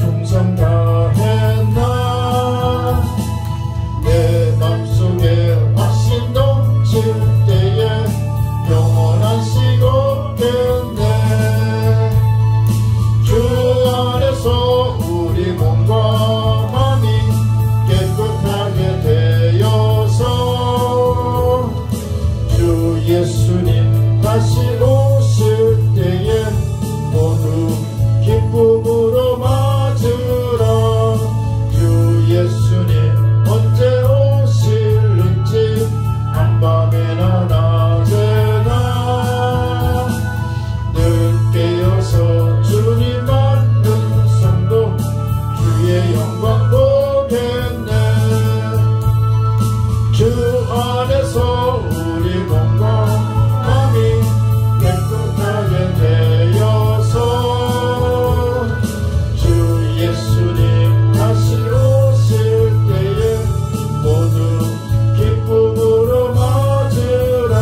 충성 다했나. 내 맘속에 확신 넘칠 때에 영원한 시고겠네. 주 안에서 우리 몸과 마음이 깨끗하게 되어서 주 예수님 다시 오실 때에 모두 기쁨으로 맞으라. 주 예수님 언제 오실는지 한밤이나 낮에나 늘 깨어서 주님 받는 성도 주의 영광 보겠네. 주 안에서 우리 몸과 마음이 깨끗하게 되어서 주 예수님 다시 오실 때에 모두 기쁨으로 맞으라.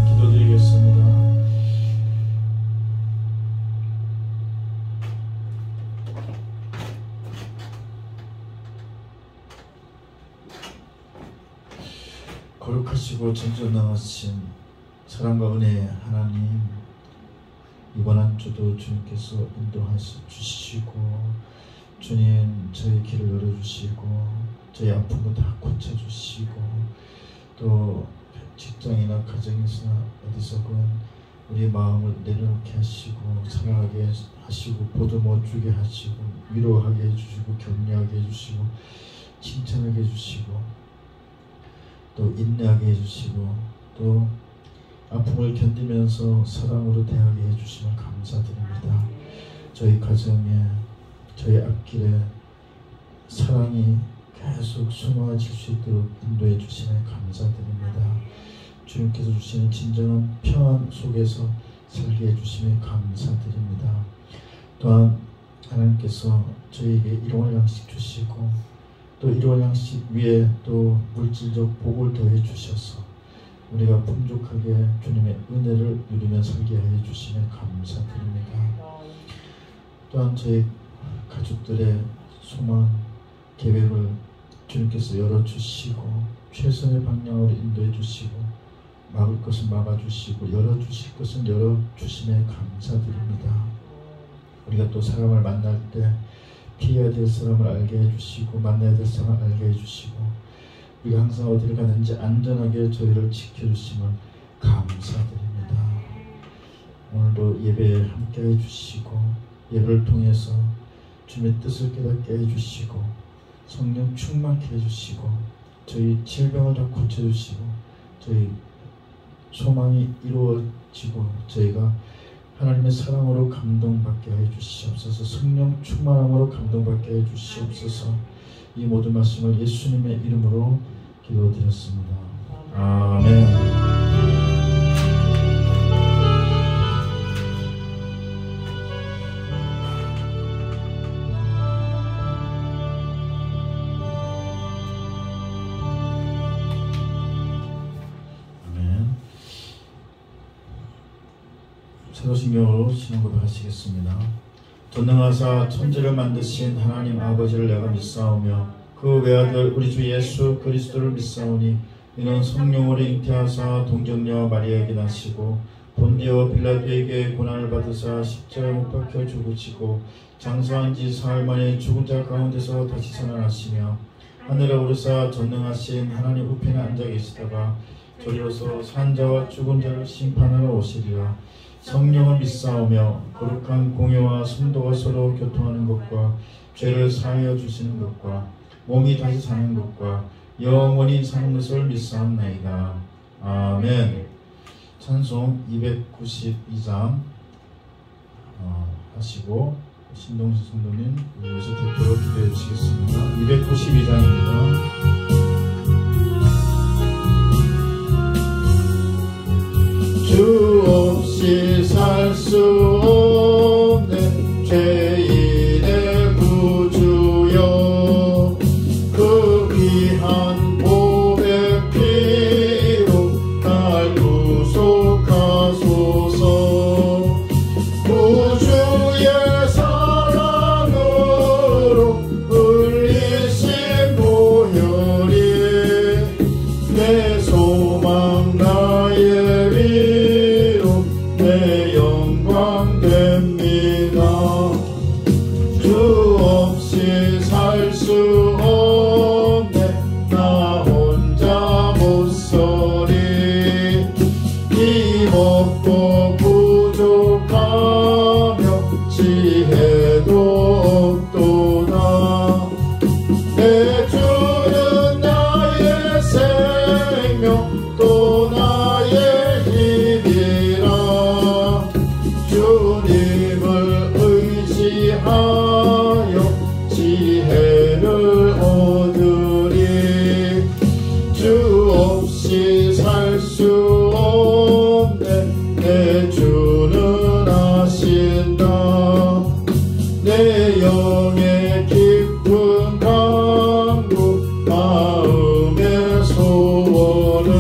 기도드리겠습니다. 거룩하시고 전전능하신 사랑과 은혜의 하나님, 이번 한 주도 주님께서 인도하시 주시고 주님 저희 길을 열어주시고 저희 아픈 거 다 고쳐주시고 또 직장이나 가정에서나 어디서건 우리 마음을 내려놓게 하시고 사랑하게 하시고 보듬어 주게 하시고 위로하게 해주시고 격려하게 해주시고 칭찬하게 해주시고 또 인내하게 해주시고 또 아픔을 견디면서 사랑으로 대하게 해주시면 감사드립니다. 저희 가정에 저희 앞길에 사랑이 계속 수놓아질 수 있도록 인도해 주시면 감사드립니다. 주님께서 주시는 진정한 평안 속에서 살게 해주시면 감사드립니다. 또한 하나님께서 저희에게 일용할 양식 주시고 또 일용할 양식 위에 또 물질적 복을 더해 주셔서 우리가 풍족하게 주님의 은혜를 누리며 살게 해 주시면 감사드립니다. 또한 저희 가족들의 소망, 계획을 주님께서 열어주시고 최선의 방향으로 인도해 주시고 막을 것은 막아주시고 열어주실 것은 열어주시면 감사드립니다. 우리가 또 사람을 만날 때 피해야 될 사람을 알게 해주시고 만나야 될 사람을 알게 해주시고 우리가 항상 어디를 가는지 안전하게 저희를 지켜주시면 감사드립니다. 오늘도 예배에 함께 해주시고 예배를 통해서 주님의 뜻을 깨닫게 해주시고 성령 충만케 해주시고 저희 질병을 다 고쳐주시고 저희 소망이 이루어지고 저희가 하나님의 사랑으로 감동받게 해주시옵소서. 성령 충만함으로 감동받게 해주시옵소서. 이 모든 말씀을 예수님의 이름으로 기도드렸습니다. 아멘. 사도신경으로 신앙 고백하시겠습니다. 전능하사 천지를 만드신 하나님 아버지를 내가 믿사오며 그 외아들 우리 주 예수 그리스도를 믿사오니 이는 성령으로 잉태하사 동정녀 마리아에게 나시고 본디오 빌라도에게 고난을 받으사 십자가에 못 박혀 죽으시고 장사한 지 사흘 만에 죽은 자 가운데서 다시 살아나시며 하늘에 오르사 전능하신 하나님 우편에 앉아 계시다가 저리로서 산 자와 죽은 자를 심판하러 오시리라. 성령을 믿사오며 거룩한 공예와 성도가 서로 교통하는 것과 죄를 사하여 주시는 것과 몸이 다시 사는 것과 영원히 사는 것을 믿사옵나이다. 아멘. 찬송 292장 하시고 신동식 성도님 여기서 대표로 기도해 주시겠습니다. 292장입니다. 주 없이 살 수 없는 죄인의 구주여 그 귀한 보배 피로 날 구속하소서. 구주의 사랑 의지하여 지혜를 얻으리. 주 없이 살 수 없네. 내 주는 아신다. 내 영의 깊은 강구 마음의 소원은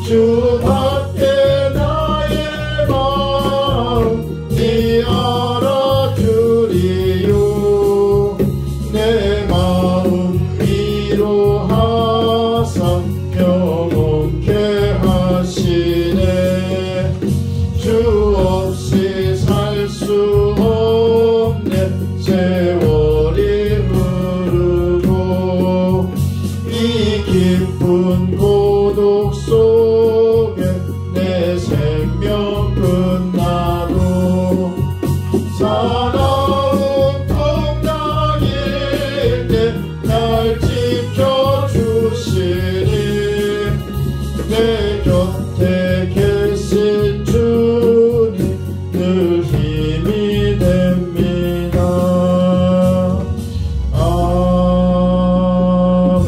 주밖에 나의 마음 니 알아주리요. 내 마음 위로하사 평온케 하시네. 주 없이 살 수 없네. 세월이 흐르고 이 깊은 고독 속에 내 생명 끝나도 사나운 풍랑일 때 날 지켜주시니 내 곁에 계신 주님 늘 힘이 됩니다.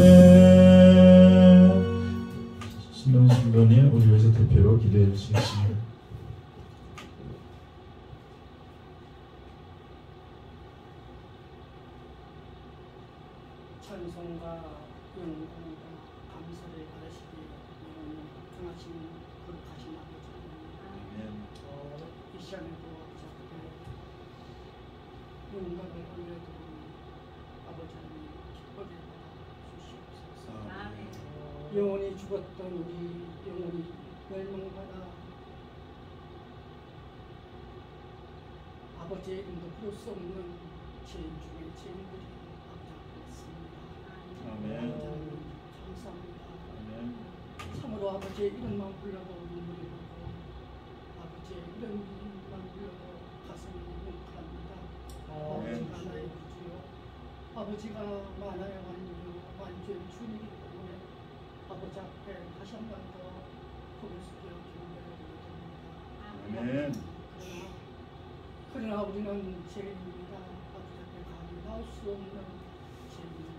아멘. 신동 신부님 우리 회사 대표로 기도해 주시겠습니다. 찬송과 영광과 감사를 받으시기에 평하신 거룩하신 아버지 하나님, 이 시간에도 아버지 영광을 올려드리니 아버지 하나님 기쁘게 받아주시옵소서. 영원히 죽었던 우리 영원히 멸망받아 아버지의 이름도 부를 수 없는 죄인 중에 죄인들이 아멘. 감사합니다. 아멘. 참으로 아버지의 이름만 불러도 눈물이 나고 아버지의 이름만 불러도 가슴이 뭉클합니다. 아버지가 나의 구주요 아버지가 만화의 왕이요 만주의 주님이기 때문에 아버지 앞에 다시 한 번 더 고개 숙여 경배를 드립니다. 아멘. 그러나 우리는 죄인입니다. 아버지 앞에 감히 나올 수 없는 죄인입니다.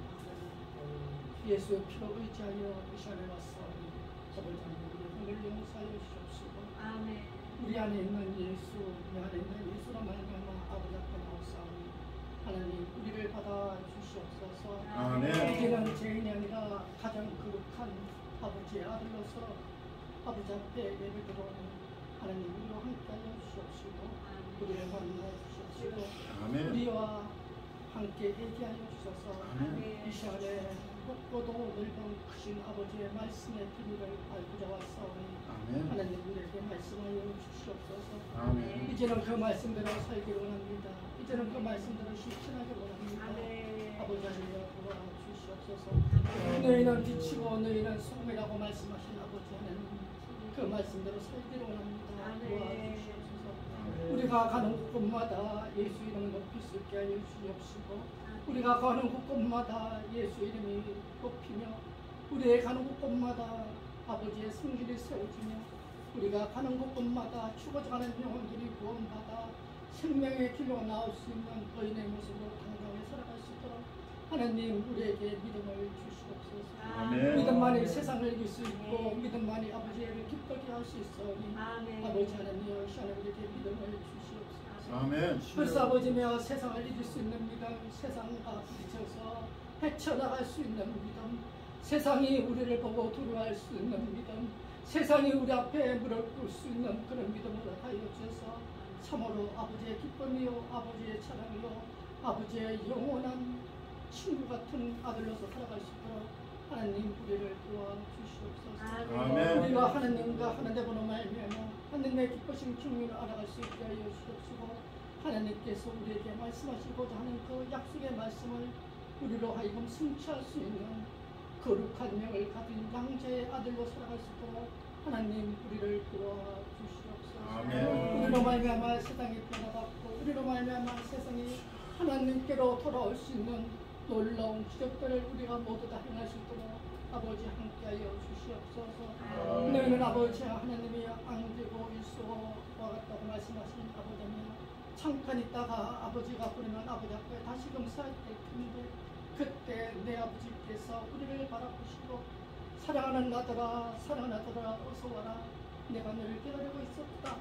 예수의 피로 의지하여 이 시간에 왔사오니 아버지 하나님 우리의 힘을 용서하여 주시옵시고 우리 안에 있는 예수, 내 안에 있는 예수로 말미암아 아버지 앞에 나왔사오니 하나님 우리를 받아 주시옵소서. 아멘. 이제는 죄인이 아니라 가장 거룩한 아버지의 아들로서 아버지 앞에 예배드려오는 하나님 우리와 함께하여 주시옵시고 우리를 만나 주시옵시고 아멘. 우리와 함께 얘기하여 주셔서 아멘. 이 시간에 높고도 넓은 크신 아버지의 말씀의 비밀을 알고자 왔사오니 아멘. 하나님 우리에게 말씀하여 주시옵소서. 아멘. 이제는 그 말씀대로 살기를 원합니다. 이제는 그 말씀대로 실천하기를 원합니다. 아버지 하나님 도와주시옵소서. 너희는 빛이고 너희는 소금이라고 말씀하신 아버지 하나님 그 말씀대로 살기를 원합니다. 도와주시옵소서. 우리가 가는 곳곳마다 예수 이름을 높이 수 있게 하여 주시옵시고 우리가 가는 곳곳마다 예수 이름이 높이며 우리의 가는 곳곳마다 아버지의 성질이 세워지며 우리가 가는 곳곳마다 죽어가는 영혼들이 구원받아 생명의 길로 나올 수 있는 의인의 모습으로 당당히 살아갈 수 있도록 하나님 우리에게 믿음을 주시옵소서. 아멘. 믿음만이 세상을 이길 수 있고 믿음만이 아버지를 기쁘게 할 수 있으니 아버지 하나님 이 시간에 우리에게 믿음을 주시옵소서. 아멘. 그래서 아버지며 세상을 이길 수 있는 믿음, 세상과 부딪혀서 헤쳐나갈 수 있는 믿음, 세상이 우리를 보고 두려워할 수 있는 믿음, 세상이 우리 앞에 무릎 꿇을 수 있는 그런 믿음으로 하여 주셔서 참으로 아버지의 기쁨이요 아버지의 사랑이요 아버지의 영원한 친구 같은 아들로서 살아갈 수 있도록 하나님 우리를 도와주시옵소서. 아멘. 우리가 하나님과 하나 되고는 말미암아 하나님의 기쁘신 중리를 알아갈 수 있게 하여 주옵시고 하나님께서 우리에게 말씀하시고자 하는 그 약속의 말씀을 우리로 하여금 성취할 수 있는 거룩한 명을 가진 양자의 아들로 살아갈 수 있도록 하나님 우리를 도와주시옵소서. 아멘. 우리로 말미암아 세상이 변화받고 우리로 말미암아 세상이 하나님께로 돌아올 수 있는 놀라운 기적들을 우리가 모두 다 행할 수 있도록 아버지 함께하여 주시옵소서. 너희는 아버지 하나님이 앙되고 일소와 같다고 말씀하신 아버지며 잠깐 있다가 아버지가 부르면 아버지 앞에 다시금 살 텐데 그때 내 아버지께서 우리를 바라보시고 사랑하는 아들아 사랑하는 아들아 어서 와라 내가 너를 기다리고 있었다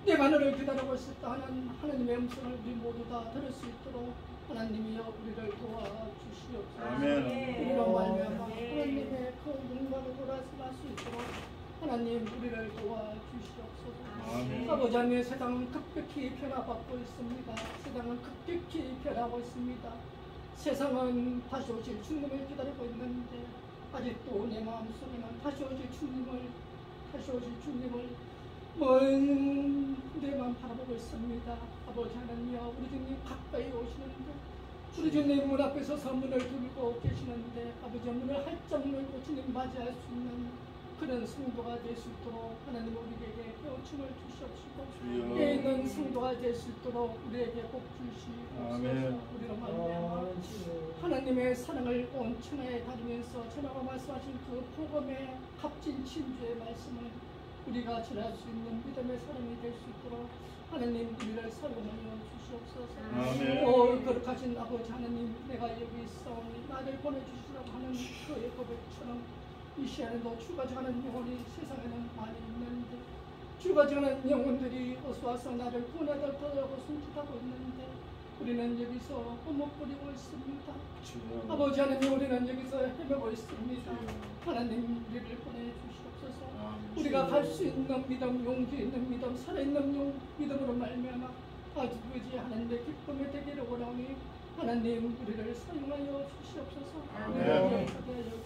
내가 너를 기다리고 있었다 하는 하나님의 음성을 우리 모두 다 들을 수 있도록 하나님이여 우리를 도와주시옵소서. 우리로 말미암아 하나님의 그 영광을 돌아설 수 있도록 하나님 우리를 도와주시옵소서. 아버지 하나님 세상은 급격히 변화받고 있습니다. 세상은 급격히 변하고 있습니다. 세상은 다시 오실 주님을 기다리고 있는데 아직도 내 마음속에는 다시 오실 주님을 먼 데만 바라보고 있습니다. 아버지 하나님이여 우리 주님 가까이 오시는데 우리 주님 문 앞에 서서 문을 들고 계시는데 아버지 문을 활짝 열고 주님 맞이할 수 있는 그런 성도가 될 수 있도록 하나님 우리에게 깨우침을 주시옵시고 깨 있는 성도가 될 수 있도록 우리에게 복 주시옵소서. 우리로 말미암아 하나님의 사랑을 온 천하에 다니면서 전하고 말씀하신 그 복음의 값진 진주의 말씀을 우리가 전할 수 있는 믿음의 사람이 될 수 있도록 하나님 우리를 사용하여 주시옵소서. 거룩하신 아버지 하나님 내가 여기 있사오니 나를 보내주시라고 하는 그의 고백처럼 이 시간에도 죽어져가는 영혼이 세상에는 많이 있는데 죽어져가는 영혼들이 어서와서 나를 구원하달라고 손짓하고 있는데 우리는 여기서 허물거리고 있습니다. 아버지 하나님 우리는 여기서 헤매고 있습니다. 하나님 우리를 보내주시옵소서. 우리가 갈 수 있는 믿음, 용기 있는 믿음, 살아있는 믿음으로 말미암아 아버지 하나님의 기쁨이 되기를 원하오니 하나님 우리를 사용하여 주시옵소서. 우리를 하게 하여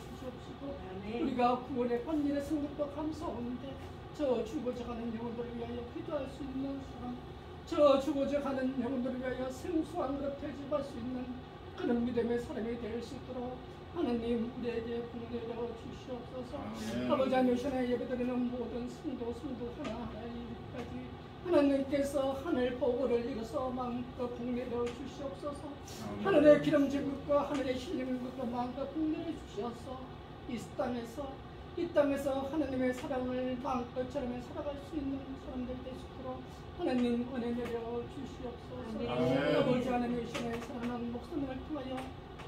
주시옵시고 우리가 구원의 번일의 성격도 감사하는데 저 죽어져가는 영혼들을 위하여 기도할 수 있는 사람, 저 죽어져가는 영혼들을 위하여 생수한 그릇 대접할 수 있는 그런 믿음의 사람이 될 수 있도록 하나님 우리에게 복내려 주시옵소서. 아버지 하나님 시간에 예배드리는 모든 성도 하나하나에 이르기까지 하나님께서 하늘 보고를 이뤄서 마음껏 복내려 주시옵소서. 하늘의 기름진 것과 하늘의 신령한 것과 마음껏 복내려 주시옵소서. 이 땅에서 하나님의 사랑을 마음껏 전하며 살아갈 수 있는 사람들 될 수 있도록 하나님 은혜 내려 주시옵소서. 아버지 하나님의 시간에 사랑하는 목숨을 통하여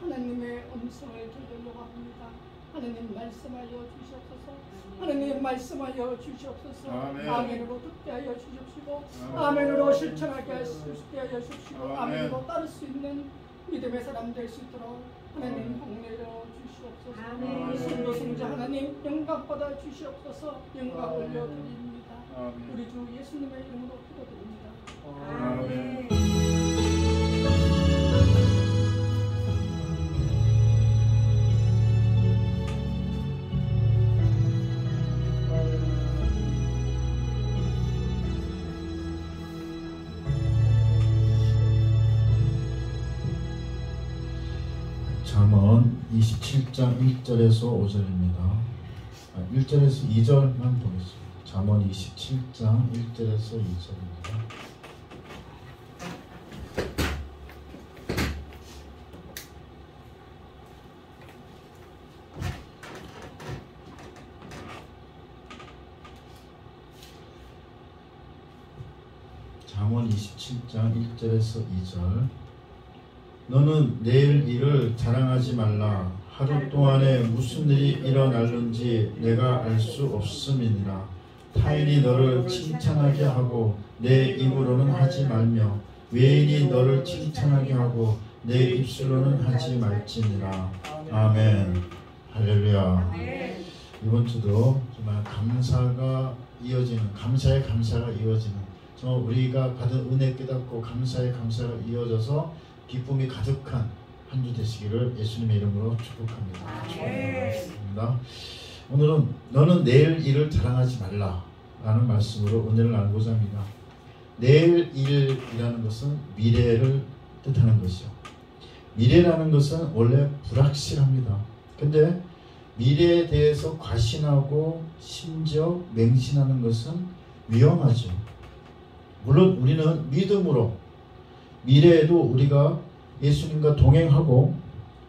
하나님의 음성을 들으려고 합니다. 하나님 말씀하여 주시옵소서. 하나님 말씀하여 주시옵소서. 아멘으로 듣게 하여 주십시오. 아멘으로 실천하게 하여 주십시오. 아멘으로 따를 수 있는 믿음의 사람 될 수 있도록 하나님 복내려 주시옵소서. 성도 성자 하나님 영광 받아 주시옵소서. 영광 올려드립니다. 우리 주 예수님의 이름으로 기도드립니다. 아멘. 잠언 27장 1절에서 5절입니다. 1절에서 2절만 보겠습니다. 잠언 27장 1절에서 2절입니다. 잠언 27장 1절에서 2절. 너는 내일 일을 자랑하지 말라. 하루 동안에 무슨 일이 일어날는지 내가 알 수 없음이니라. 타인이 너를 칭찬하게 하고 내 입으로는 하지 말며 외인이 너를 칭찬하게 하고 내 입술로는 하지 말지니라. 아멘. 할렐루야. 이번 주도 정말 감사가 이어지는, 감사의 감사가 이어지는, 정말 우리가 받은 은혜 깨닫고 감사의 감사가 이어져서 기쁨이 가득한 한 주 되시기를 예수님의 이름으로 축복합니다. 축복합니다. 오늘은 너는 내일 일을 자랑하지 말라 라는 말씀으로 은혜를 나누고자 합니다. 내일 일이라는 것은 미래를 뜻하는 것이요. 미래라는 것은 원래 불확실합니다. 근데 미래에 대해서 과신하고 심지어 맹신하는 것은 위험하죠. 물론 우리는 믿음으로 미래에도 우리가 예수님과 동행하고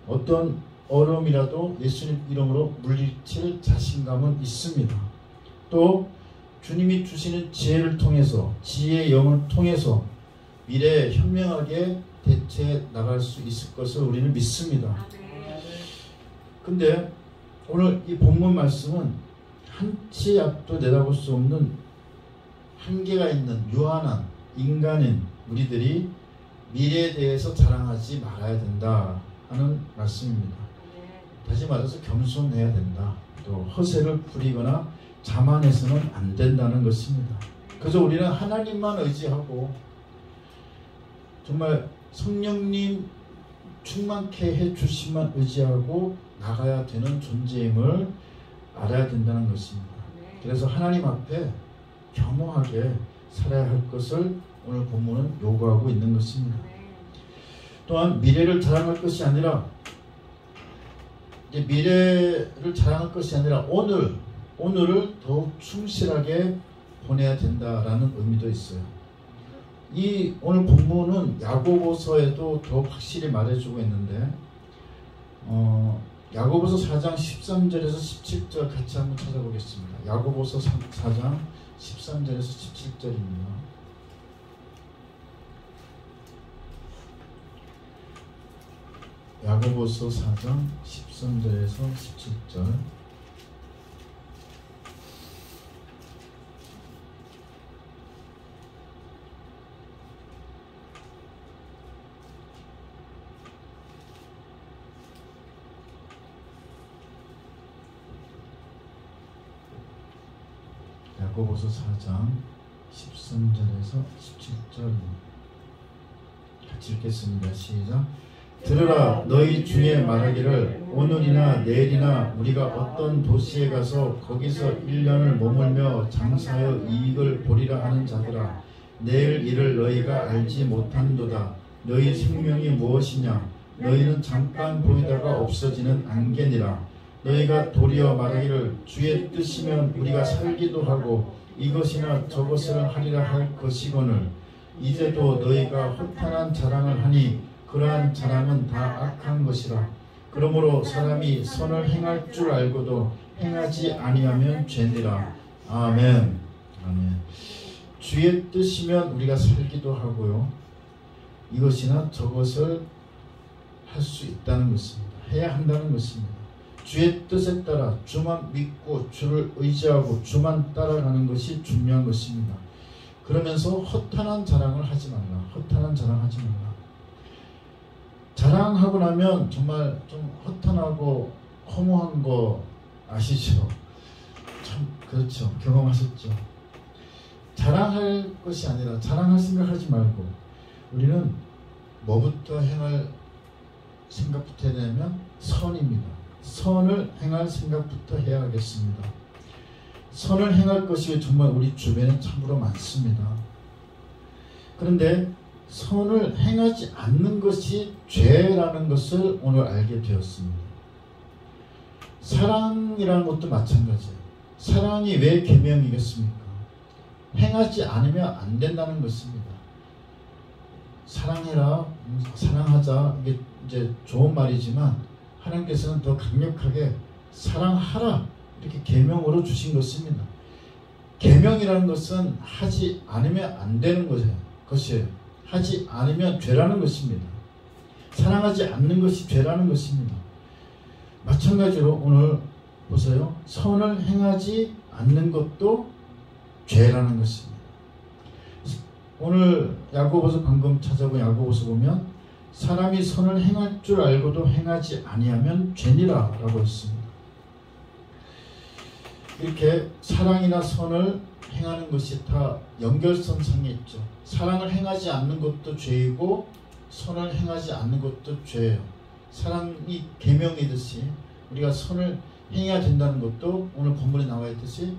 어떤 어려움이라도 예수님 이름으로 물리칠 자신감은 있습니다. 또 주님이 주시는 지혜를 통해서, 지혜의 영을 통해서 미래에 현명하게 대처해 나갈 수 있을 것을 우리는 믿습니다. 근데 오늘 이 본문 말씀은 한치 앞도 내다볼 수 없는 한계가 있는 유한한 인간인 우리들이 미래에 대해서 자랑하지 말아야 된다 하는 말씀입니다. 다시 말해서 겸손해야 된다. 또 허세를 부리거나 자만해서는 안 된다는 것입니다. 그래서 우리는 하나님만 의지하고 정말 성령님 충만케 해주심만 의지하고 나가야 되는 존재임을 알아야 된다는 것입니다. 그래서 하나님 앞에 겸허하게 살아야 할 것을 오늘 본문은 요구하고 있는 것입니다. 또한 미래를 자랑할 것이 아니라 미래를 자랑할 것이 아니라 오늘을 더욱 충실하게 보내야 된다라는 의미도 있어요. 이 오늘 본문은 야고보서에도 더욱 확실히 말해주고 있는데 야고보서 4장 13절에서 17절 같이 한번 찾아보겠습니다. 야고보서 4장 13절에서 17절입니다. 야고보서 4장 13절에서 17절. 야고보서 4장 13절에서 17절 같이 읽겠습니다. 시작. 들으라, 너희 중에 말하기를 오늘이나 내일이나 우리가 어떤 도시에 가서 거기서 1년을 머물며 장사하여 이익을 보리라 하는 자들아, 내일 일을 너희가 알지 못한도다. 너희 생명이 무엇이냐? 너희는 잠깐 보이다가 없어지는 안개니라. 너희가 도리어 말하기를 주의 뜻이면 우리가 살기도 하고 이것이나 저것을 하리라 할 것이거늘 이제도 너희가 허탄한 자랑을 하니 그러한 자랑은 다 악한 것이라. 그러므로 사람이 선을 행할 줄 알고도 행하지 아니하면 죄니라. 아멘. 아멘. 주의 뜻이면 우리가 살기도 하고요. 이것이나 저것을 할 수 있다는 것입니다. 해야 한다는 것입니다. 주의 뜻에 따라 주만 믿고 주를 의지하고 주만 따라가는 것이 중요한 것입니다. 그러면서 허탄한 자랑을 하지 말라. 허탄한 자랑하지 말라. 자랑하고 나면 정말 좀 허탄하고 허무한 거 아시죠? 참 그렇죠. 경험하셨죠? 자랑할 것이 아니라 자랑할 생각하지 말고 우리는 뭐부터 행할 생각부터 해야 되냐면 선입니다. 선을 행할 생각부터 해야 하겠습니다. 선을 행할 것이 정말 우리 주변에 참으로 많습니다. 그런데 선을 행하지 않는 것이 죄라는 것을 오늘 알게 되었습니다. 사랑이라는 것도 마찬가지예요. 사랑이 왜 계명이겠습니까? 행하지 않으면 안 된다는 것입니다. 사랑해라, 사랑하자, 이게 이제 좋은 말이지만 하나님께서는 더 강력하게 사랑하라 이렇게 계명으로 주신 것입니다. 계명이라는 것은 하지 않으면 안 되는 것이에요. 하지 않으면 죄라는 것입니다. 사랑하지 않는 것이 죄라는 것입니다. 마찬가지로 오늘 보세요. 선을 행하지 않는 것도 죄라는 것입니다. 오늘 야고보서 방금 찾아본 야고보서 보면 사람이 선을 행할 줄 알고도 행하지 아니하면 죄니라 라고 했습니다. 이렇게 사랑이나 선을 행하는 것이 다 연결선상에 있죠. 사랑을 행하지 않는 것도 죄이고 선을 행하지 않는 것도 죄예요. 사랑이 계명이듯이 우리가 선을 행해야 된다는 것도 오늘 본문에 나와 있듯이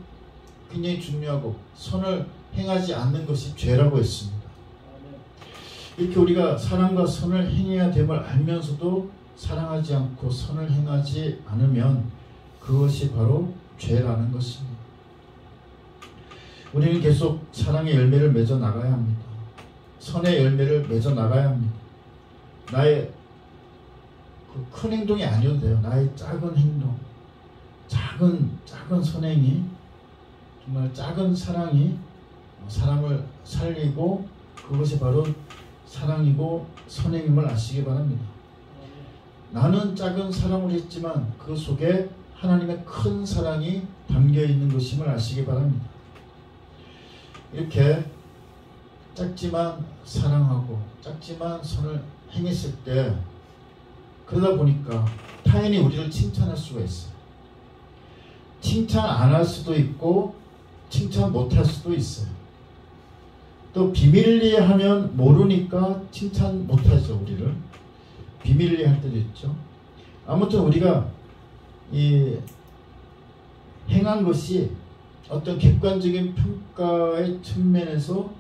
굉장히 중요하고 선을 행하지 않는 것이 죄라고 했습니다. 이렇게 우리가 사랑과 선을 행해야 됨을 알면서도 사랑하지 않고 선을 행하지 않으면 그것이 바로 죄라는 것입니다. 우리는 계속 사랑의 열매를 맺어 나가야 합니다. 선의 열매를 맺어 나가야 합니다. 나의 큰 행동이 아니어도 돼요. 나의 작은 행동, 작은 선행이 정말 작은 사랑이 사람을 살리고 그것이 바로 사랑이고 선행임을 아시기 바랍니다. 나는 작은 사랑을 했지만 그 속에 하나님의 큰 사랑이 담겨있는 것임을 아시기 바랍니다. 이렇게 작지만 사랑하고 작지만 선을 행했을 때 그러다 보니까 타인이 우리를 칭찬할 수가 있어요. 칭찬 안 할 수도 있고 칭찬 못 할 수도 있어요. 또 비밀리에 하면 모르니까 칭찬 못 하죠. 우리를 비밀리에 할 때도 있죠. 아무튼 우리가 이 행한 것이 어떤 객관적인 평가의 측면에서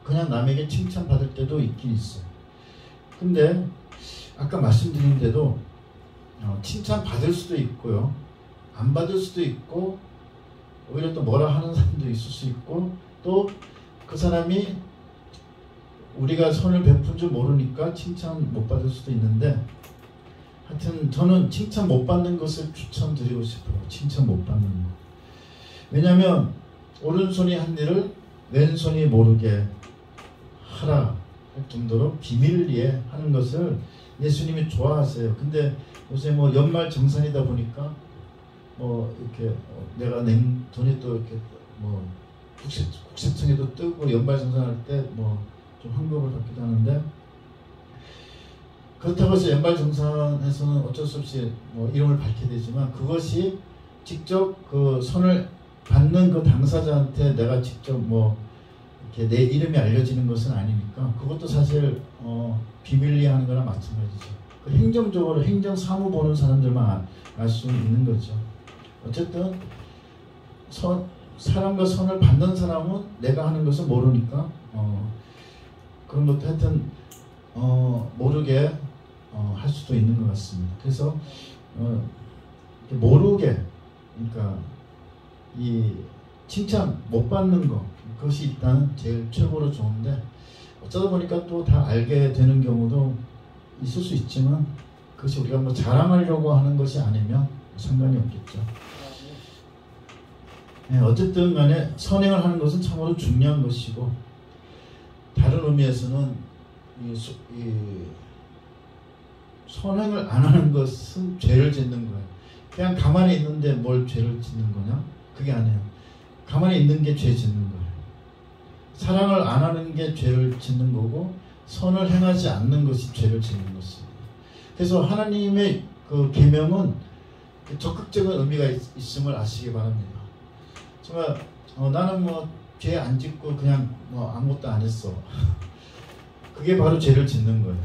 그냥 남에게 칭찬받을 때도 있긴 있어요. 근데 아까 말씀드린 대로 칭찬받을 수도 있고요. 안 받을 수도 있고 오히려 또 뭐라 하는 사람도 있을 수 있고 또 그 사람이 우리가 선을 베푼 줄 모르니까 칭찬 못 받을 수도 있는데 하여튼 저는 칭찬 못 받는 것을 추천드리고 싶어요. 칭찬 못 받는 거. 왜냐하면 오른손이 한 일을 왼손이 모르게 하라 할 정도로 비밀리에 하는 것을 예수님이 좋아하세요. 근데 요새 뭐 연말 정산이다 보니까 뭐 이렇게 내가 낸 돈이 또 이렇게 뭐 국세청에도 뜨고 연말 정산할 때 뭐 좀 환급을 받기도 하는데 그렇다고 해서 연말 정산에서는 어쩔 수 없이 뭐 이름을 밝게 되지만 그것이 직접 그 선을 받는 그 당사자한테 내가 직접 뭐 이렇게 내 이름이 알려지는 것은 아니니까 그것도 사실 비밀리에 하는 거랑 마찬가지죠. 그 행정적으로 행정 사무 보는 사람들만 알 수 있는 거죠. 어쨌든 사람과 선을 받는 사람은 내가 하는 것을 모르니까 그런 것도 하여튼 모르게 할 수도 있는 것 같습니다. 그래서 모르게 그러니까 이 칭찬 못 받는 거 그것이 일단 제일 최고로 좋은데 어쩌다 보니까 또 다 알게 되는 경우도 있을 수 있지만 그것이 우리가 뭐 자랑하려고 하는 것이 아니면 상관이 없겠죠. 네, 어쨌든 간에 선행을 하는 것은 참으로 중요한 것이고 다른 의미에서는 이 선행을 안 하는 것은 죄를 짓는 거예요. 그냥 가만히 있는데 뭘 죄를 짓는 거냐? 그게 아니에요. 가만히 있는 게 죄 짓는 거예요. 사랑을 안 하는 게 죄를 짓는 거고 선을 행하지 않는 것이 죄를 짓는 것입니다. 그래서 하나님의 그 계명은 적극적인 의미가 있음을 아시기 바랍니다. 정말 나는 뭐 죄 안 짓고 그냥 뭐 아무것도 안 했어. 그게 바로 죄를 짓는 거예요.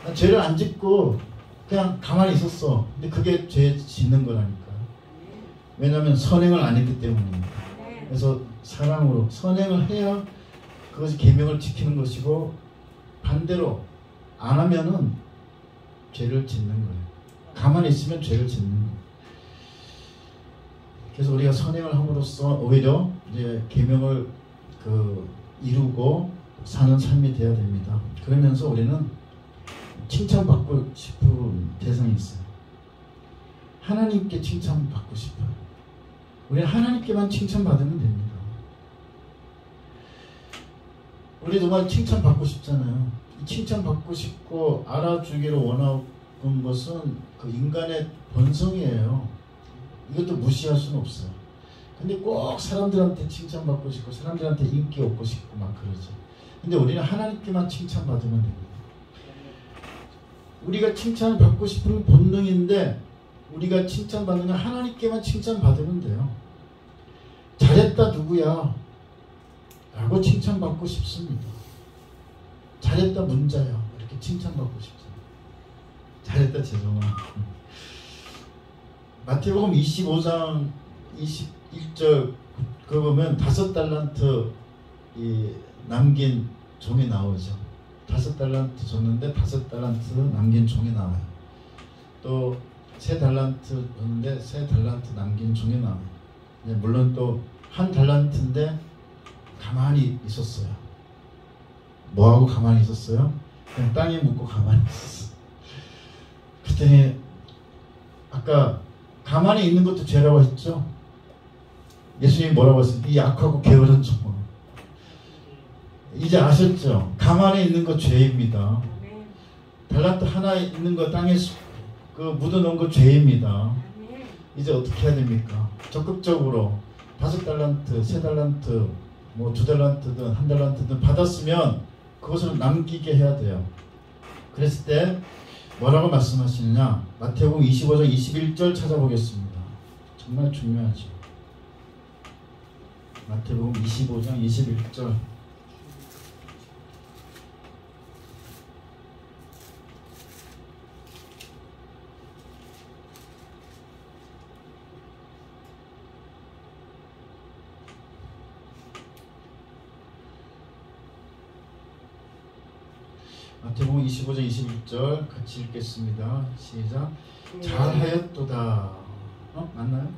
난 죄를 안 짓고 그냥 가만히 있었어. 근데 그게 죄 짓는 거라니까. 왜냐하면 선행을 안 했기 때문입니다. 그래서 사랑으로 선행을 해야 그것이 계명을 지키는 것이고 반대로 안 하면은 죄를 짓는 거예요. 가만히 있으면 죄를 짓는 거예요. 그래서 우리가 선행을 함으로써 오히려 이제 계명을 이루고 사는 삶이 되어야 됩니다. 그러면서 우리는 칭찬받고 싶은 대상이 있어요. 하나님께 칭찬받고 싶어요. 우리는 하나님께만 칭찬받으면 됩니다. 우리 정말 칭찬받고 싶잖아요. 칭찬받고 싶고 알아주기를 원하는 것은 그 인간의 본성이에요. 이것도 무시할 수는 없어요. 근데 꼭 사람들한테 칭찬받고 싶고 사람들한테 인기 얻고 싶고 막 그러죠. 근데 우리는 하나님께만 칭찬받으면 됩니다. 우리가 칭찬을 받고 싶은 본능인데 우리가 칭찬받는 건 하나님께만 칭찬받으면 돼요. 잘했다 누구야? 라고 칭찬받고 싶습니다. 잘했다 문자야. 이렇게 칭찬받고 싶습니다. 잘했다 재성아. 마태복음 25장 21절 그거 보면 5달란트 남긴 종이 나오죠. 5달란트 줬는데 5달란트 남긴 종이 나와요. 또 3달란트 줬는데 3달란트 남긴 종이 나와요. 물론 또 1달란트인데 가만히 있었어요. 뭐하고 가만히 있었어요? 그냥 땅에 묻고 가만히 있었어요. 그랬더니 아까 가만히 있는 것도 죄라고 했죠. 예수님이 뭐라고 했어요? 이 약하고 게으른 종아. 이제 아셨죠? 가만히 있는 거 죄입니다. 달란트 하나 있는 거 땅에 그 묻어놓은 거 죄입니다. 이제 어떻게 해야 됩니까? 적극적으로 5달란트, 3달란트, 뭐 2달란트든 1달란트든 받았으면 그것을 남기게 해야 돼요. 그랬을 때 뭐라고 말씀하시느냐? 마태복음 25장 21절 찾아보겠습니다. 정말 중요하죠. 마태복음 25장 21절. 마태복음 25장 21절 같이 읽겠습니다. 시작. 잘하였도다. 맞나요?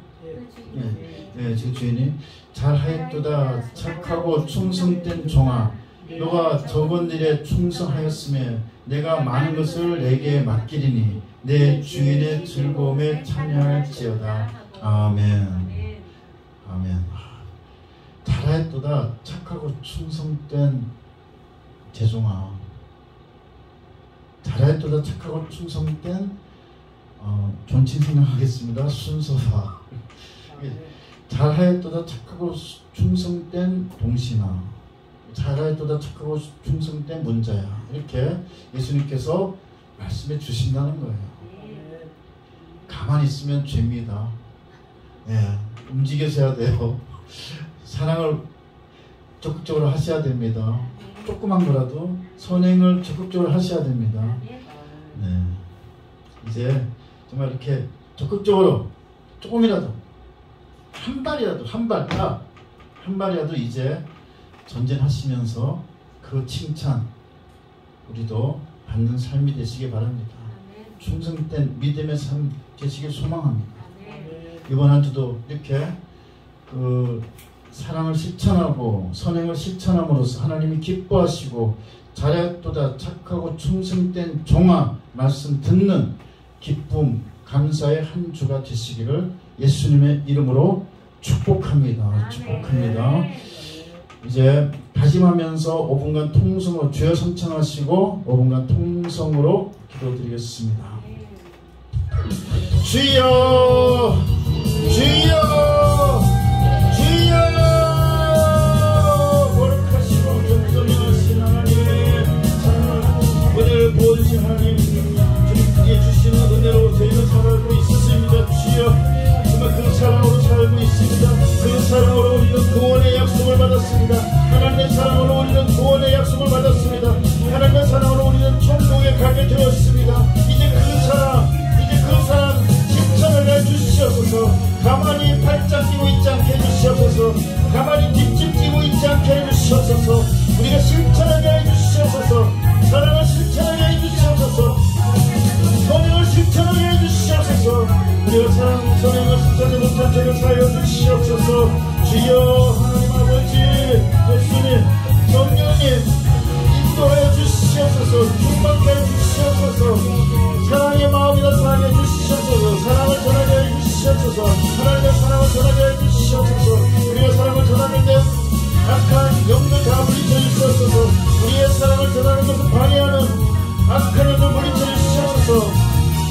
네, 제 주인이 잘하였도다. 착하고 충성된 종아, 너가 적은 일에 충성하였으며 내가 많은 것을 내게 맡기리니 내 주인의 즐거움에 참여할지어다. 아멘. 아멘. 잘하였도다. 착하고 충성된 제종아, 잘하였도다. 착하고 충성된 존칭 생각하겠습니다. 순서사. 잘하였도다. 착하고 충성된 동신아, 잘하였도다. 착하고 충성된 문자야. 이렇게 예수님께서 말씀해 주신다는 거예요. 가만히 있으면 죄입니다. 예, 움직여서 해야 돼요. 사랑을 적극적으로 하셔야 됩니다. 조그만 거라도 선행을 적극적으로 하셔야 됩니다. 네. 이제 정말 이렇게 적극적으로 조금이라도 한 발이라도 한 발이라도 이제 전진하시면서 그 칭찬 우리도 받는 삶이 되시기 바랍니다. 충성된 믿음의 삶 되시길 소망합니다. 이번 한 주도 이렇게 그 사랑을 실천하고 선행을 실천함으로써 하나님이 기뻐하시고 잘하였도다. 착하고 충성된 종아 말씀 듣는 기쁨 감사의 한 주가 되시기를 예수님의 이름으로 축복합니다. 축복합니다. 이제 다짐하면서 5분간 통성으로 주여 성창하시고 5분간 통성으로 기도드리겠습니다. 주여 주여 주여, 거룩하시고 존귀하신 하나님, 오늘 보여주신 하나님, 주님께 주시는 은혜로 저희는 살아가고 있습니다. 주여, 정말 그 사랑으로 살고 있습니다. 그 사랑으로 우리는 구원의 약속을 받았습니다. 하나님의 사랑으로 우리는 구원의 약속을 받았습니다. 하나님의 사랑으로 우리는 천국에 가게 되었습니다. 이제 그 사랑 실천을 해주시옵소서. 가만히 팔짱 끼고 있지 않게 해주시옵소서. 가만히 뒷집 끼고 있지 않게 해주시옵소서. 우리가 실천하게 해주시옵소서. 사랑을 실천하게 해주시옵소서. 선행을 실천하게 해주시옵소서. 우리가 사랑 선행을 실천하지 못한 죄를 사하여 주시옵소서. 주여 하나님 아버지, 예수님, 성령님 인도하여 주시옵소서. 충만케 해주시옵소서. 사랑의 마음이라 사랑해 주시옵소서. 사랑을 전하게 해 주시옵소서. 하나님의 사랑을 전하게 해 주시옵소서. 우리의 사랑을 전하는 데 악한 영들 다 물리쳐 주시옵소서. 우리의 사랑을 전하는 것을 방해하는 악한 영들 물리쳐 주시옵소서.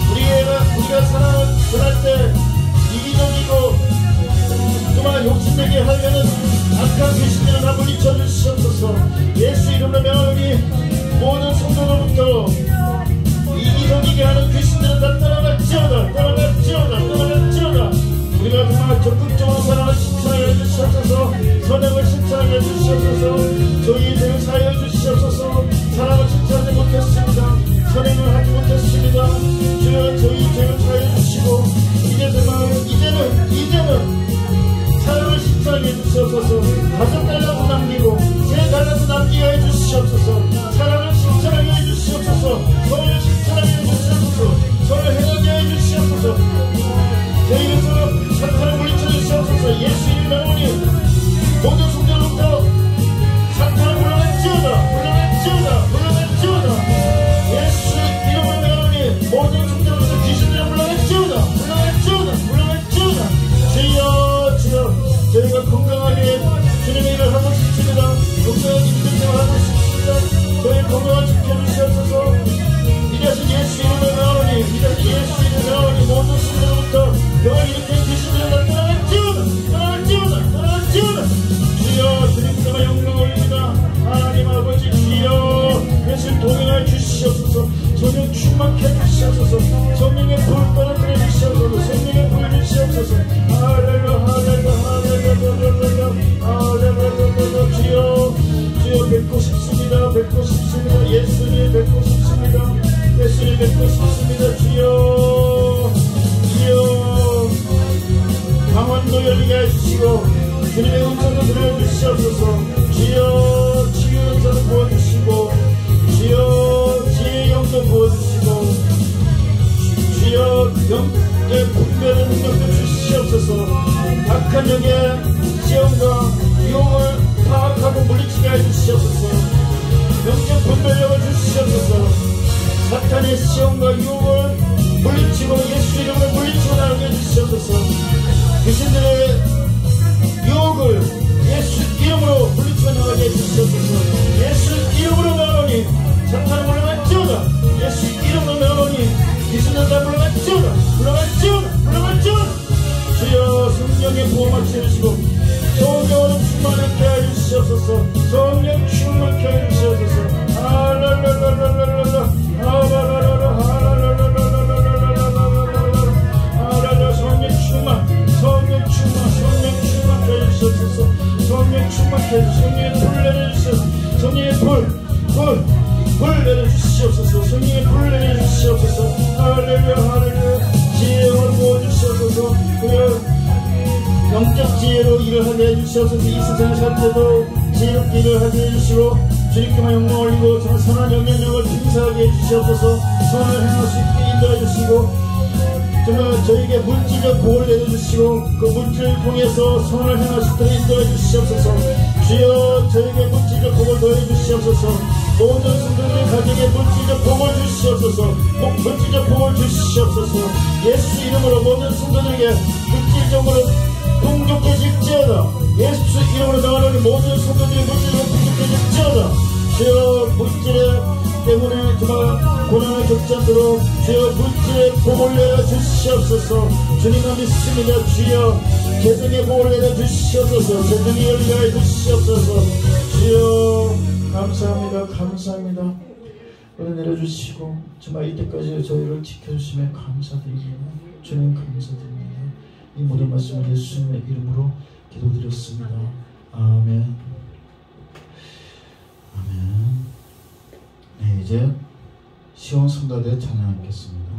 우리가 사랑을 전할 때 이기적이고 그만 욕심내게 하려는 악한 귀신들을 다 물리쳐 주시옵소서. 예수 이름으로 명하노니 모든 성도들부터 이기적이게 하는 귀신들은 다 떠나갈지어다. 떠나갈지어다. 우리가 정말 적극적으로 사랑을 실천하게 해주시옵소서. 선행을 실천하게 해주시옵소서. 저희 죄를 사하여 주시옵소서. 사랑을 실천하지 못했습니다. 선행을 하지 못했습니다. 주여 저희 죄를 사하여 주시고 이제는 사랑을 실천하게 해주시옵소서. 5달란트 남기고 3달란트 남기게 해주시옵소서. 사랑을 실천하게 해주시옵소서. 주시옵소서. 성령 충만케 해주시옵소서. 성령의 불 떨어뜨려 주시옵소서. 성령의 불 주시옵소서. 할렐루야 할렐루야 할렐루야 할렐루야. 주여 뵙고 싶습니다. 뵙고 싶습니다. 예수님 뵙고 싶습니다. 예수님 뵙고 싶습니다. 주여 강원도 열리게 해주시고 주님의 음성을 들려주시옵소서. 주여 치유 음성을 부어주시고 주여 지혜의 영도 부어주시고 주여 영의 분별의 능력도 주시옵소서. 악한 영의 시험과 유혹을 파악하고 물리치게 해주시옵소서. 영적 분별력을 주시옵소서. 사탄의 시험과 유혹을 물리치고 예수 이름으로 물리치고 나가게 해주시옵소서. 귀신들의 유혹을 예수 이름으로 물리치고 나가게 해주시옵소서. 예수 이름으로 나오니 사탄은 물러갈지어다. 예수 이름으로 나오니 귀신은 다 물러갈지어다. 물러갈지어다. 물러갈지어다. 주여 성령의 보호막 채우시고 성령으로 충만하게 해주시옵소서. 성령 충만케 해주시옵소서. 할랄랄랄랄랄랄라 하랄랄랄라 하랄랄랄라 성령 충만 성령 충만 성령 충만케 해주시옵소서. 성령 충만케 해주시옵소서. 성령의 불 내려주시옵소서. 성령의 불 내려주시옵소서. 성령의 불 내려주시옵소서. 할렐루야 할렐루야. 지혜를 부어주시옵소서. 영적 지혜로 일을 하게 해주시옵소서. 이 세상을 살 때도 지혜롭게 일을 하게 해주시고 주님께만 영광 올리고 정말 선한 영향력을 빙사하게 해주시옵소서. 선을 행할 수 있게 인도해 주시고 정말 저에게 물질적 복을 내려주시고 그 물질을 통해서 선을 행할 수 있도록 인도해 주시옵소서. 주여 저에게 물질적 복을 더해 주시옵소서. 모든 성도들의 가정에 물질적 복을 주시옵소서. 물질적 복을 주시옵소서. 예수 이름으로 모든 성도들에게 물질적으로 풍족해질지어다. 예수 이름으로 나가는 모든 성도들이 물질로 풍족해질지어다. 주여 물질 때문에 정말 고난을 겪지 않도록 주여 물질의 복을 내려 주시옵소서. 주님을 믿습니다. 주여 재정의 복을 내려 주시옵소서. 재정이 열리게 해 주시옵소서. 주여 감사합니다. 감사합니다. 오늘 내려주시고 정말 이때까지 저희를 지켜주시면 감사드립니다. 주님 감사드립니다. 이 모든 말씀을 예수님의 이름으로 기도드렸습니다. 아멘. 아멘. 네, 이제 시온 성가대 찬양하겠습니다.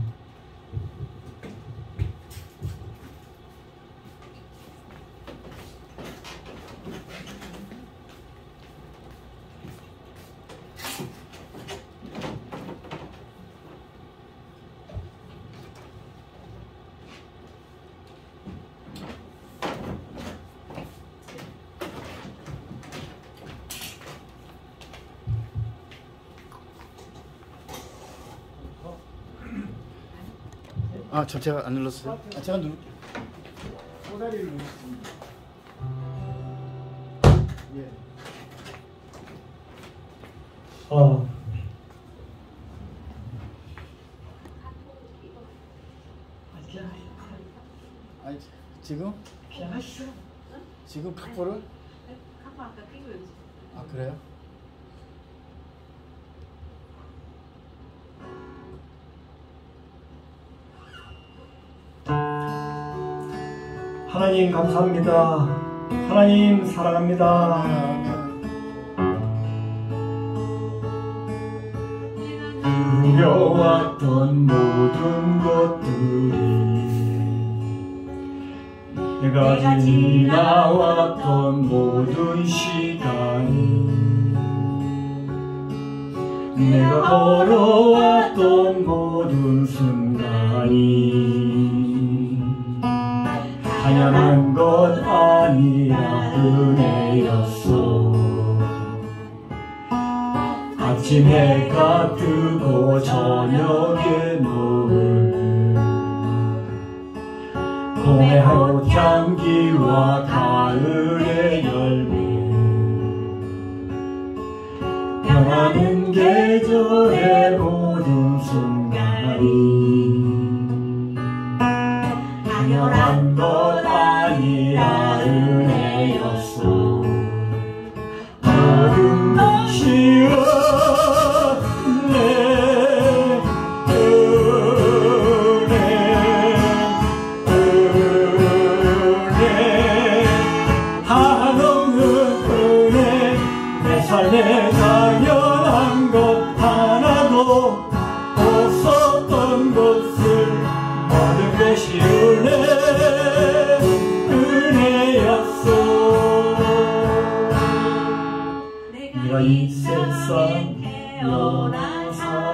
아, 저 제가 안 눌렀어요? 아, 제가 누를게요. 꼬다리를 눌렀습니다. 예. 아니, 지금? 그냥 하시죠. 지금 카포를? 카포 아까 끼고 있지. 아, 그래요? 하나님 감사합니다. 하나님 사랑합니다. 누려왔던 모든 것들이 내가 지나왔던 모든 시간이 내가 걸어왔던 모든 순간이 당연한 것 아니라 은혜였소. 아침 해가 뜨고 저녁에 노을 공해하고 향기와 가을의 열매 변하는 계절의 모든 순간이 당연한 것 아니라 은혜였소. 모든 것이여 내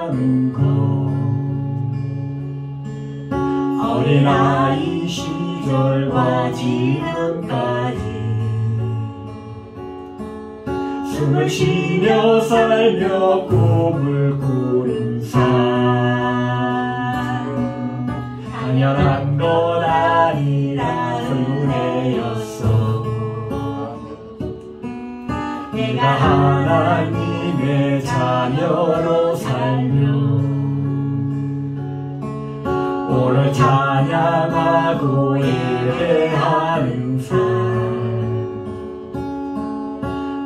사는 것 어린아이 시절과 지금까지 숨을 쉬며 살며 꿈을 꾸는 삶 당연한 것 아니라 은혜였어. 내가 하나님의 자녀로 살며 오늘 찬양하고 예배하는 삶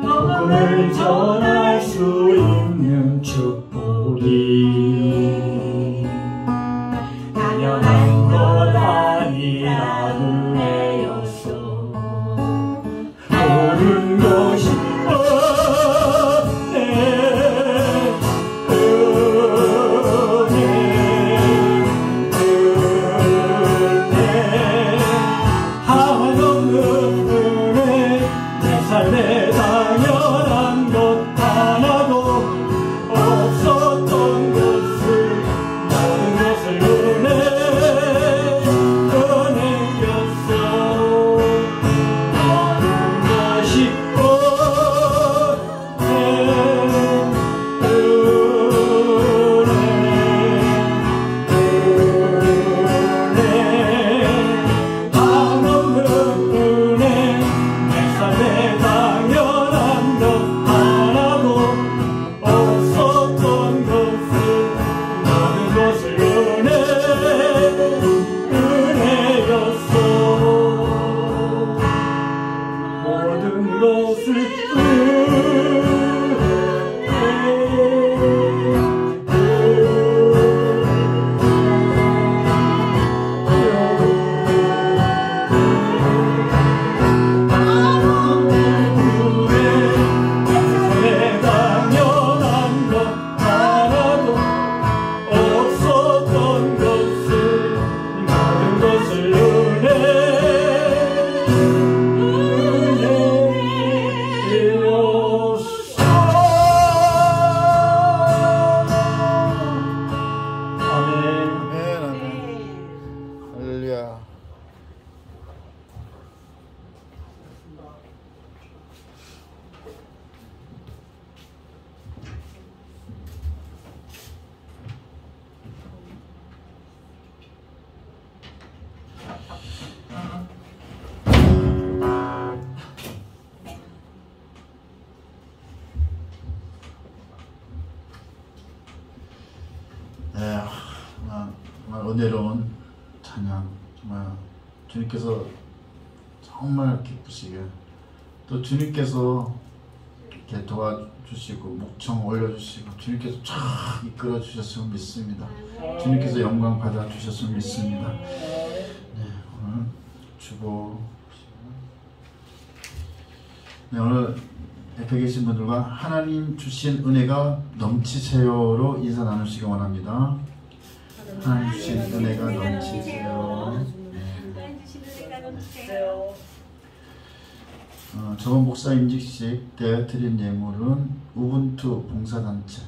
복음을 전할 수 있는 축복이 당연한 것 아니라 은혜였어. 모든 것이 정말 은혜로운 찬양, 정말 주님께서 정말 기쁘시게 또 주님께서 이렇게 도와주시고 목청 올려주시고 주님께서 쫙 이끌어 주셨으면 믿습니다. 주님께서 영광 받아 주셨으면 믿습니다. 네, 오늘 주보 오늘 옆에 계신 분들과 하나님 주신 은혜가 넘치세요로 인사 나누시기 원합니다. 하나님 주신 은혜가 넘치세요. 저번 목사 임직식 때 드린 예물은 우분투 봉사단체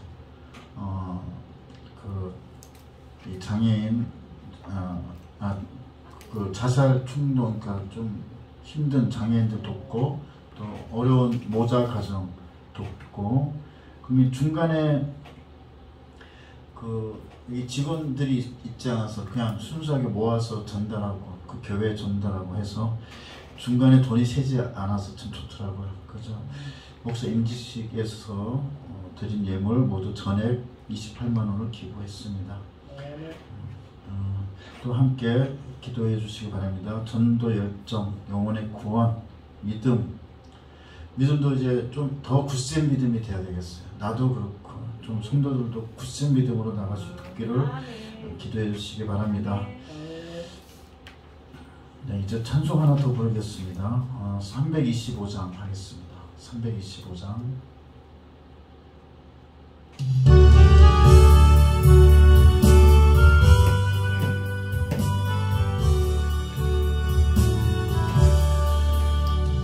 이 장애인 그 자살 충동, 그러니까 좀 힘든 장애인들 돕고 또 어려운 모자 가정 돕고, 그러면 중간에 이 직원들이 있지 않아서 그냥 순수하게 모아서 전달하고 그 교회에 전달하고 해서 중간에 돈이 새지 않아서 참 좋더라고요. 그래서 목사 임직식에서 드린 예물 모두 전액 28만 원을 기부했습니다. 또 함께 기도해 주시기 바랍니다. 전도 열정, 영혼의 구원, 믿음도 이제 좀 더 굳센 믿음이 돼야 되겠어요. 나도 그렇고 좀 성도들도 굳센 믿음으로 나갈 수 있기를 기도해 주시기 바랍니다. 네, 이제 찬송 하나 더 부르겠습니다. 325장 하겠습니다. 325장.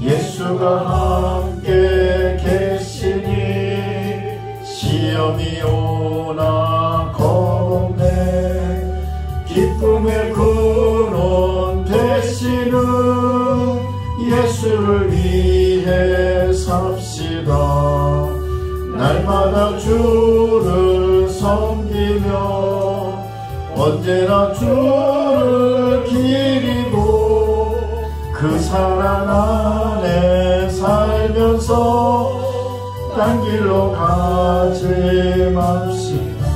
예수가 함께 계시니 시험이 오나 섬기며 언제나 주를 기리고 그 사랑 안에 살면서 딴 길로 가지 맙시다.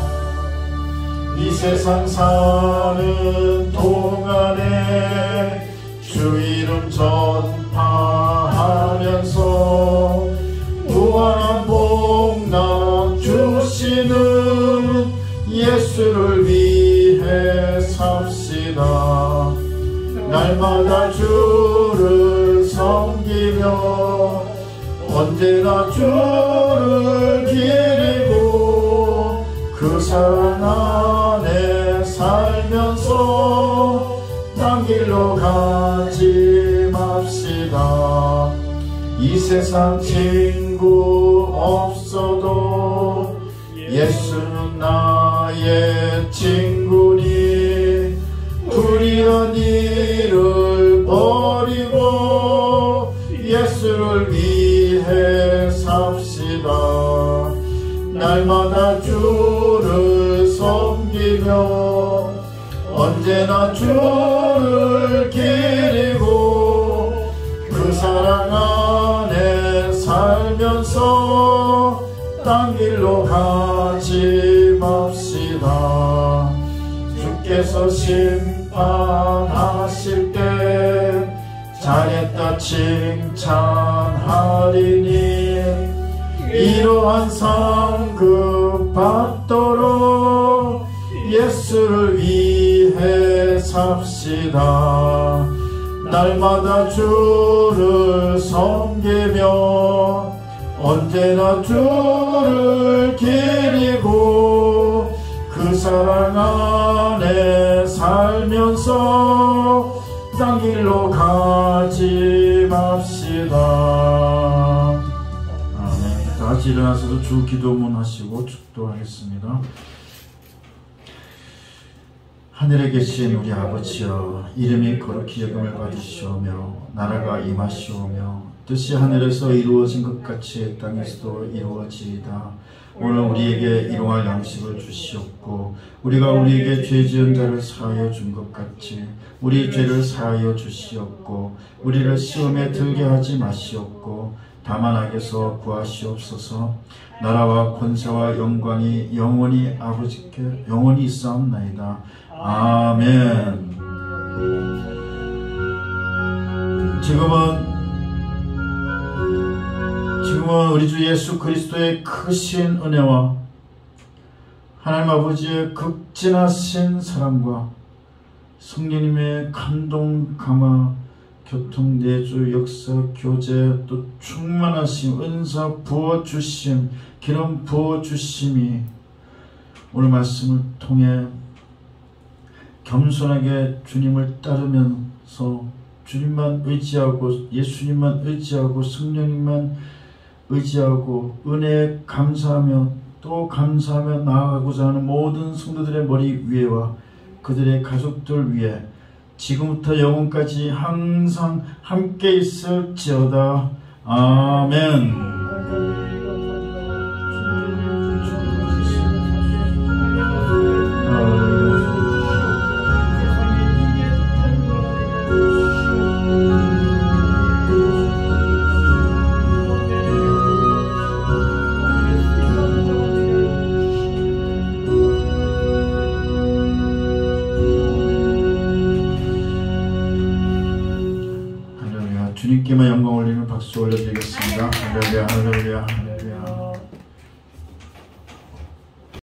이 세상 사는 동안에 주 이름 전파하면서 무한한 복락 주시는 예수를 위해 삽시다. 날마다 주를 섬기며 언제나 주를 기리고 그 사랑 안에 살면서 딴 길로 가지 맙시다. 이 세상 친구 없어도 예수는 나의 친구니 불의한 일을 버리고 예수를 위해 삽시다. 날마다 주를 섬기며 언제나 주를 기리고 그 사랑 안에 살면서 딴 길로 가지 맙시다. 주께서 심판하실 때 잘했다 칭찬하리니 이러한 상급 받도록 예수를 위해 삽시다. 날마다 주를 섬기며 언제나 주를 기리고 그 사랑 안에 살면서 딴 길로 가지 맙시다. 아멘. 다 같이 일어나서도 주 기도문 하시고 축도하겠습니다. 하늘에 계신 우리 아버지여, 이름이 거룩히 여김을 받으시오며 나라가 임하시오며 뜻이 하늘에서 이루어진 것 같이 땅에서도 이루어지이다. 오늘 우리에게 일용할 양식을 주시옵고 우리가 우리에게 죄 지은 자를 사하여 준 것 같이 우리 죄를 사하여 주시옵고 우리를 시험에 들게 하지 마시옵고 다만 악에서 구하시옵소서. 나라와 권세와 영광이 영원히 아버지께 영원히 있사옵나이다. 아멘. 지금은 우리 주 예수 그리스도의 크신 은혜와 하나님 아버지의 극진하신 사랑과 성령님의 감동, 감화, 교통, 내주, 역사, 교제, 또 충만하심, 은사 부어주심, 기름 부어주심이 오늘 말씀을 통해 겸손하게 주님을 따르면서 주님만 의지하고 예수님만 의지하고 성령님만 의지하고 은혜에 감사하며 또 감사하며 나아가고자 하는 모든 성도들의 머리 위에와 그들의 가족들 위에 지금부터 영원까지 항상 함께 있을지어다. 아멘. 주님께만 영광 올리는 박수 올려드리겠습니다. 할렐루야, 할렐루야, 할렐루야.